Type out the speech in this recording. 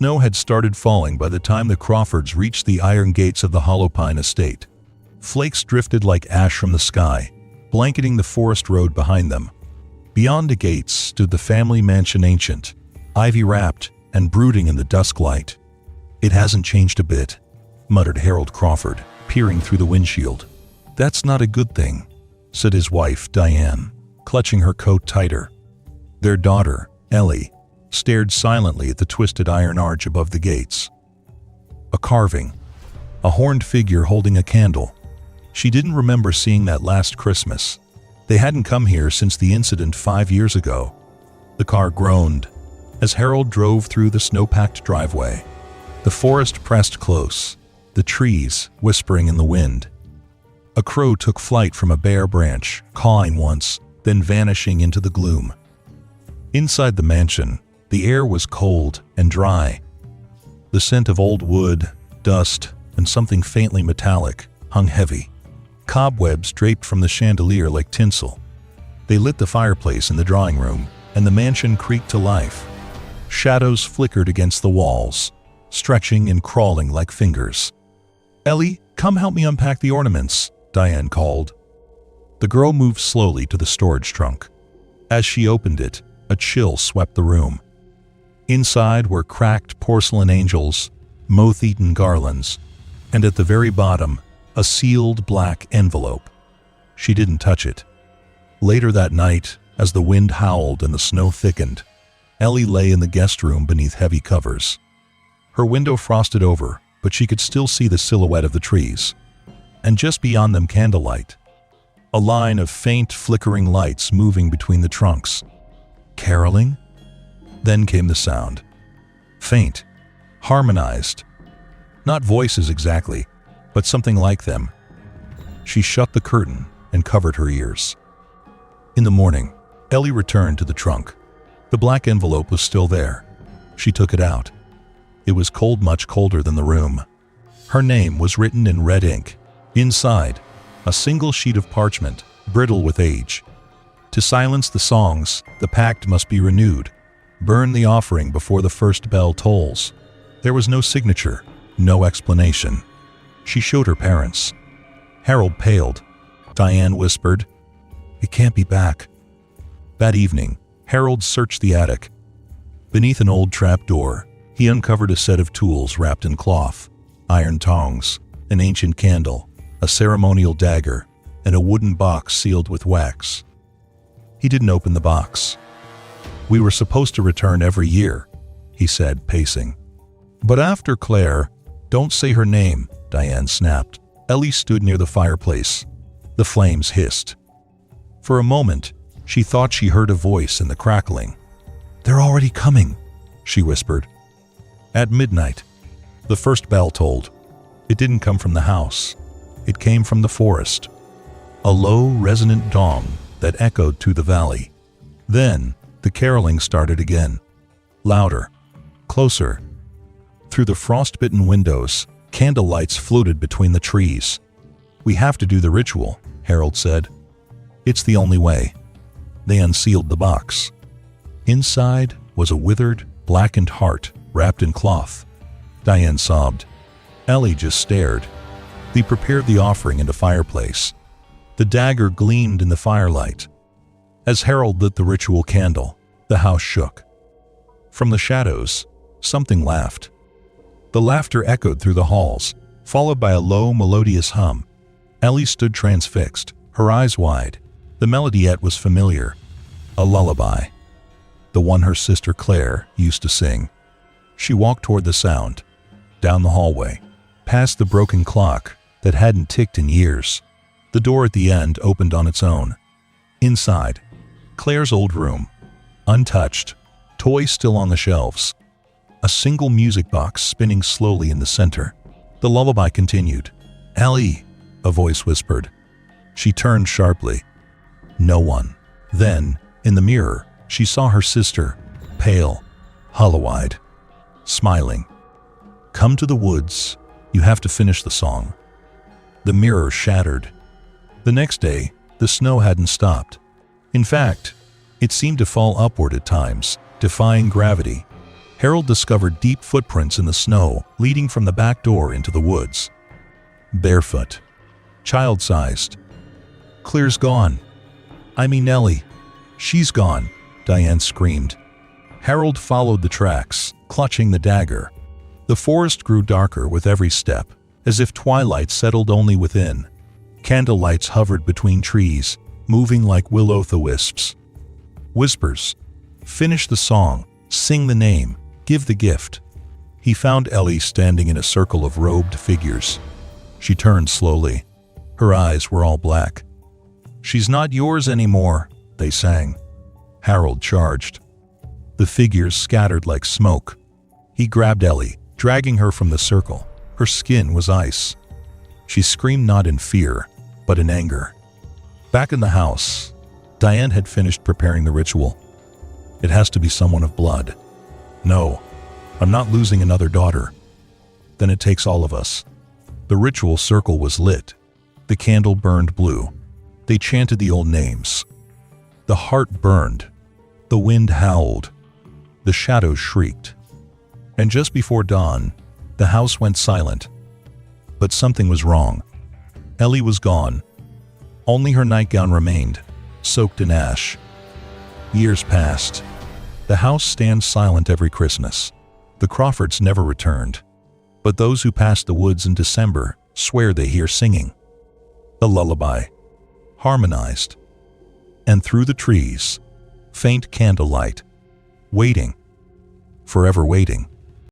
snow had started falling by the time the Crawfords reached the iron gates of the Hollowpine Estate. Flakes drifted like ash from the sky, blanketing the forest road behind them. Beyond the gates stood the family mansion, ancient, ivy-wrapped, and brooding in the dusk light. "It hasn't changed a bit," muttered Harold Crawford, peering through the windshield. "That's not a good thing," said his wife, Diane, clutching her coat tighter. Their daughter, Ellie, stared silently at the twisted iron arch above the gates. A carving, a horned figure holding a candle. She didn't remember seeing that last Christmas. They hadn't come here since the incident 5 years ago. The car groaned as Harold drove through the snow-packed driveway. The forest pressed close, the trees whispering in the wind. A crow took flight from a bare branch, cawing once, then vanishing into the gloom. Inside the mansion, the air was cold and dry. The scent of old wood, dust, and something faintly metallic hung heavy. Cobwebs draped from the chandelier like tinsel. They lit the fireplace in the drawing room, and the mansion creaked to life. Shadows flickered against the walls, stretching and crawling like fingers. "Ellie, come help me unpack the ornaments," Diane called. The girl moved slowly to the storage trunk. As she opened it, a chill swept the room. Inside were cracked porcelain angels, moth-eaten garlands, and at the very bottom, a sealed black envelope. She didn't touch it. Later that night, as the wind howled and the snow thickened, Ellie lay in the guest room beneath heavy covers. Her window frosted over, but she could still see the silhouette of the trees. And just beyond them, candlelight. A line of faint, flickering lights moving between the trunks. Caroling? Then came the sound. Faint, harmonized. Not voices exactly, but something like them. She shut the curtain and covered her ears. In the morning, Ellie returned to the trunk. The black envelope was still there. She took it out. It was cold, much colder than the room. Her name was written in red ink. Inside, a single sheet of parchment, brittle with age. To silence the songs, the pact must be renewed. Burn the offering before the first bell tolls. There was no signature, no explanation. She showed her parents. Harold paled. Diane whispered, "It can't be back." That evening, Harold searched the attic. Beneath an old trapdoor, he uncovered a set of tools wrapped in cloth, iron tongs, an ancient candle, a ceremonial dagger, and a wooden box sealed with wax. He didn't open the box. "We were supposed to return every year," he said, pacing. "But after Claire—" "Don't say her name," Diane snapped. Ellie stood near the fireplace. The flames hissed. For a moment, she thought she heard a voice in the crackling. "They're already coming," she whispered. At midnight, the first bell tolled. It didn't come from the house. It came from the forest. A low, resonant dong that echoed through the valley. Then, the caroling started again. Louder, closer. Through the frost-bitten windows, candle lights floated between the trees. "We have to do the ritual," Harold said. "It's the only way." They unsealed the box. Inside was a withered, blackened heart wrapped in cloth. Diane sobbed. Ellie just stared. They prepared the offering in the fireplace. The dagger gleamed in the firelight. As Harold lit the ritual candle, the house shook. From the shadows, something laughed. The laughter echoed through the halls, followed by a low, melodious hum. Ellie stood transfixed, her eyes wide. The melodiette was familiar. A lullaby. The one her sister Claire used to sing. She walked toward the sound, down the hallway, past the broken clock that hadn't ticked in years. The door at the end opened on its own. Inside, Claire's old room, untouched, toys still on the shelves. A single music box spinning slowly in the center. The lullaby continued. "Ellie," a voice whispered. She turned sharply. No one. Then, in the mirror, she saw her sister, pale, hollow-eyed, smiling. "Come to the woods. You have to finish the song." The mirror shattered. The next day, the snow hadn't stopped. In fact, it seemed to fall upward at times, defying gravity. Harold discovered deep footprints in the snow leading from the back door into the woods. Barefoot. Child-sized. Claire's gone. I mean Ellie. She's gone, Diane screamed. Harold followed the tracks, clutching the dagger. The forest grew darker with every step, as if twilight settled only within. Candlelights hovered between trees, moving like will-o'-the-wisps. Whispers. Finish the song, sing the name, give the gift. He found Ellie standing in a circle of robed figures. She turned slowly. Her eyes were all black. She's not yours anymore, they sang. Harold charged. The figures scattered like smoke. He grabbed Ellie, dragging her from the circle. Her skin was ice. She screamed not in fear, but in anger. Back in the house, Diane had finished preparing the ritual. It has to be someone of blood. No, I'm not losing another daughter. Then it takes all of us. The ritual circle was lit. The candle burned blue. They chanted the old names. The heart burned. The wind howled. The shadows shrieked. And just before dawn, the house went silent. But something was wrong. Ellie was gone. Only her nightgown remained, soaked in ash. Years passed. The house stands silent every Christmas. The Crawfords never returned. But those who pass the woods in December swear they hear singing. A lullaby, harmonized. And through the trees, faint candlelight, waiting, forever waiting.